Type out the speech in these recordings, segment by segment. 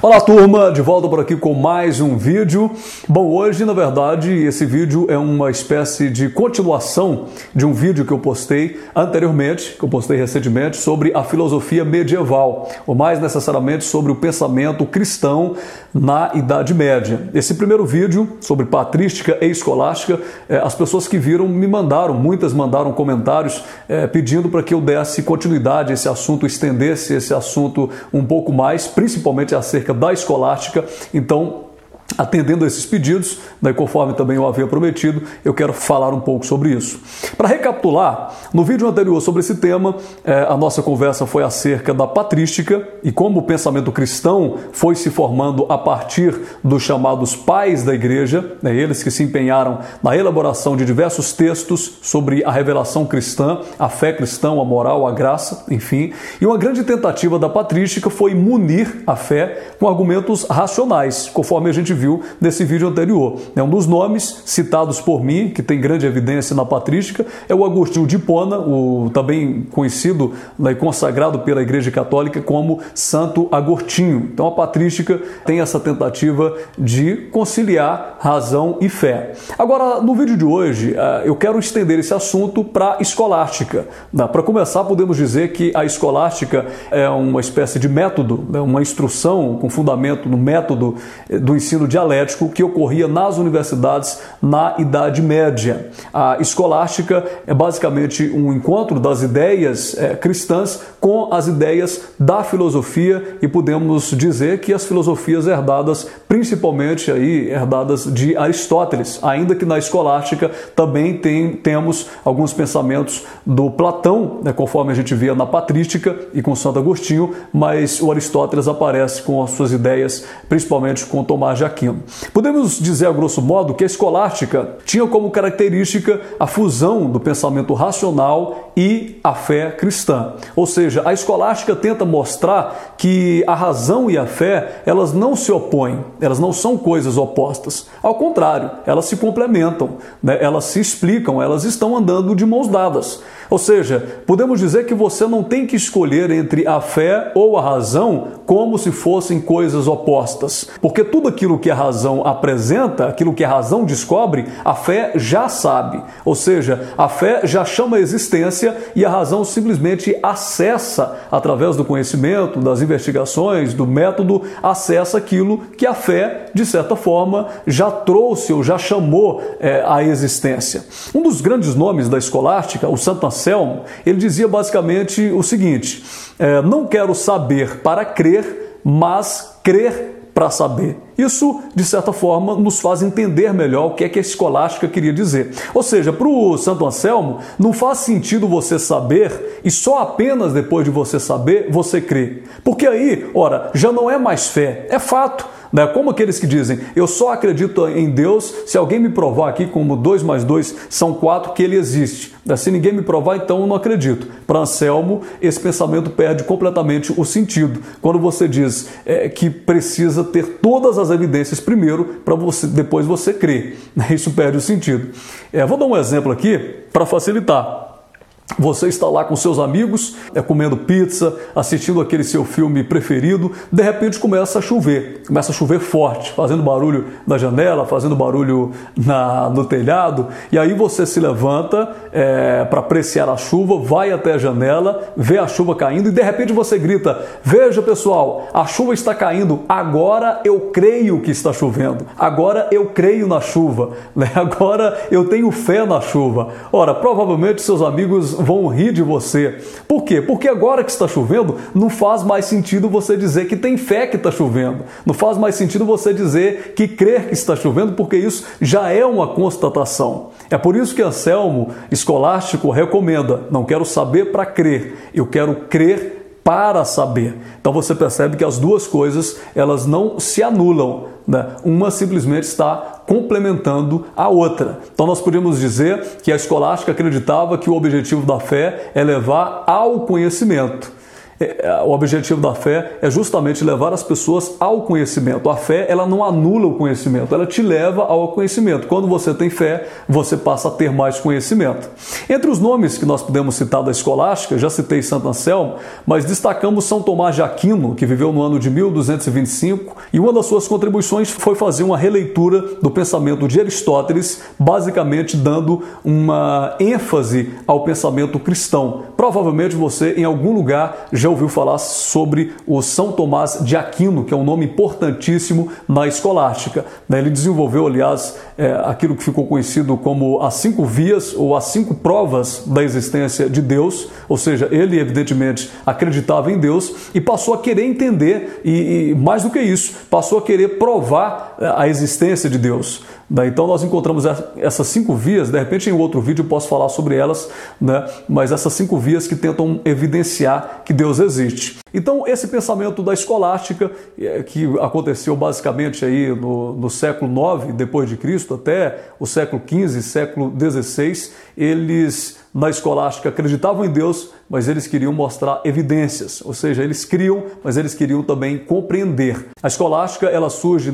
Olá turma, de volta por aqui com mais um vídeo. Bom, hoje na verdade esse vídeo é uma espécie de continuação de um vídeo que eu postei anteriormente, que eu postei recentemente sobre a filosofia medieval, ou mais necessariamente sobre o pensamento cristão na Idade Média. Esse primeiro vídeo sobre patrística e escolástica, as pessoas que viram me mandaram, muitas mandaram comentários pedindo para que eu desse continuidade a esse assunto, estendesse esse assunto um pouco mais, principalmente acerca da escolástica. Então, atendendo a esses pedidos, conforme também eu havia prometido, eu quero falar um pouco sobre isso. Para recapitular, no vídeo anterior sobre esse tema, a nossa conversa foi acerca da patrística e como o pensamento cristão foi se formando a partir dos chamados pais da igreja, eles que se empenharam na elaboração de diversos textos sobre a revelação cristã, a fé cristã, a moral, a graça, enfim. E uma grande tentativa da patrística foi munir a fé com argumentos racionais, conforme a gente viu nesse vídeo anterior. Um dos nomes citados por mim, que tem grande evidência na patrística, é o Agostinho de Hipona, o também conhecido e consagrado pela Igreja Católica como Santo Agostinho. Então a patrística tem essa tentativa de conciliar razão e fé. Agora, no vídeo de hoje, eu quero estender esse assunto para a escolástica. Para começar, podemos dizer que a escolástica é uma espécie de método, uma instrução com fundamento no método do ensino dialético que ocorria nas universidades na Idade Média. A escolástica é basicamente um encontro das ideias cristãs com as ideias da filosofia, e podemos dizer que as filosofias herdadas, principalmente herdadas de Aristóteles, ainda que na escolástica também temos alguns pensamentos do Platão, conforme a gente via na patrística e com Santo Agostinho, mas o Aristóteles aparece com as suas ideias, principalmente com Tomás de Aquino. Podemos dizer, a grosso modo, que a escolástica tinha como característica a fusão do pensamento racional e a fé cristã. Ou seja, a escolástica tenta mostrar que a razão e a fé, elas não se opõem, elas não são coisas opostas. Ao contrário, elas se complementam, elas se explicam, elas estão andando de mãos dadas. Ou seja, podemos dizer que você não tem que escolher entre a fé ou a razão como se fossem coisas opostas. Porque tudo aquilo que a razão apresenta, aquilo que a razão descobre, a fé já sabe. Ou seja, a fé já chama a existência e a razão simplesmente acessa, através do conhecimento, das investigações, do método, acessa aquilo que a fé, de certa forma, já trouxe ou já chamou à existência. Um dos grandes nomes da escolástica, o Santo Anselmo, ele dizia basicamente o seguinte: não quero saber para crer, mas crer para saber. Isso, de certa forma, nos faz entender melhor o que é que a escolástica queria dizer. Ou seja, para o Santo Anselmo, não faz sentido você saber e só apenas depois de você saber, você crer. Porque aí, ora, já não é mais fé, é fato. Como aqueles que dizem, eu só acredito em Deus se alguém me provar aqui como 2 mais 2 são 4 que ele existe. Se ninguém me provar, então eu não acredito. Para Anselmo, esse pensamento perde completamente o sentido. Quando você diz que precisa ter todas as evidências primeiro, para depois você crer. Isso perde o sentido. Vou dar um exemplo aqui para facilitar. Você está lá com seus amigos, comendo pizza, assistindo aquele seu filme preferido, de repente começa a chover forte, fazendo barulho na janela, fazendo barulho no telhado, e aí você se levanta para apreciar a chuva, vai até a janela, vê a chuva caindo e de repente você grita: veja pessoal, a chuva está caindo, agora eu creio que está chovendo, agora eu creio na chuva, agora eu tenho fé na chuva. Ora, provavelmente seus amigos vão rir de você. Por quê? Porque agora que está chovendo, não faz mais sentido você dizer que tem fé que está chovendo. Não faz mais sentido você dizer que crer que está chovendo, porque isso já é uma constatação. É por isso que Anselmo, escolástico, recomenda: não quero saber para crer, eu quero crer para saber. Então você percebe que as duas coisas, elas não se anulam, Uma simplesmente está complementando a outra. Então nós podemos dizer que a escolástica acreditava que o objetivo da fé é levar ao conhecimento. o objetivo da fé é justamente levar as pessoas ao conhecimento. A fé, ela não anula o conhecimento, ela te leva ao conhecimento. Quando você tem fé, você passa a ter mais conhecimento. Entre os nomes que nós podemos citar da escolástica, já citei Santo Anselmo, mas destacamos São Tomás de Aquino, que viveu no ano de 1225, e uma das suas contribuições foi fazer uma releitura do pensamento de Aristóteles, basicamente dando uma ênfase ao pensamento cristão. Provavelmente você, em algum lugar, já ouviu falar sobre o São Tomás de Aquino, que é um nome importantíssimo na escolástica. Ele desenvolveu, aliás, aquilo que ficou conhecido como as 5 vias ou as 5 provas da existência de Deus, ou seja, ele evidentemente acreditava em Deus e passou a querer entender e mais do que isso, passou a querer provar a existência de Deus. Então nós encontramos essas 5 vias, de repente em outro vídeo eu posso falar sobre elas, mas essas 5 vias que tentam evidenciar que Deus existe. Então esse pensamento da escolástica, que aconteceu basicamente aí no século IX depois de Cristo até o século XV, século XVI, eles na escolástica acreditavam em Deus, mas eles queriam mostrar evidências, ou seja, eles criam, mas eles queriam também compreender. A escolástica, ela surge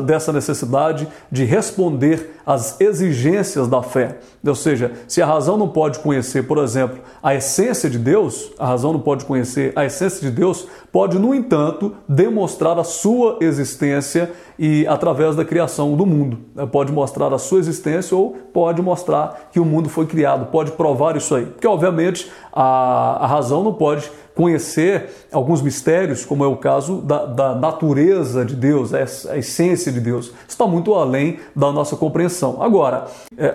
dessa necessidade de responder às exigências da fé. Ou seja, se a razão não pode conhecer, por exemplo, a essência de Deus, a razão não pode conhecer a essência de Deus, pode, no entanto, demonstrar a sua existência e através da criação do mundo. Pode mostrar a sua existência ou pode mostrar que o mundo foi criado, pode provar isso aí. Porque, obviamente, a razão não pode conhecer alguns mistérios, como é o caso da natureza de Deus, a essência de Deus. Isso está muito além da nossa compreensão. Agora,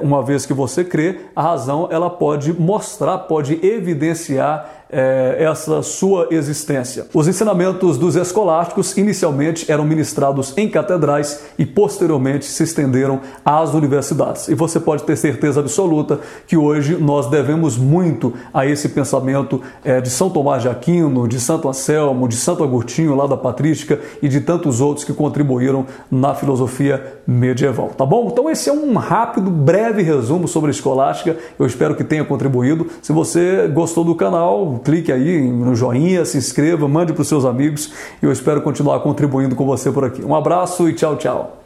uma vez que você crê, a razão ela pode mostrar, pode evidenciar essa sua existência. Os ensinamentos dos escolásticos inicialmente eram ministrados em catedrais e posteriormente se estenderam às universidades. E você pode ter certeza absoluta que hoje nós devemos muito a esse pensamento de São Tomás de Aquino, de Santo Anselmo, de Santo Agostinho lá da Patrística e de tantos outros que contribuíram na filosofia medieval. Tá bom? Então esse é um rápido, breve resumo sobre a escolástica. Eu espero que tenha contribuído. Se você gostou do canal, clique aí no joinha, se inscreva, mande para os seus amigos e eu espero continuar contribuindo com você por aqui. Um abraço e tchau, tchau.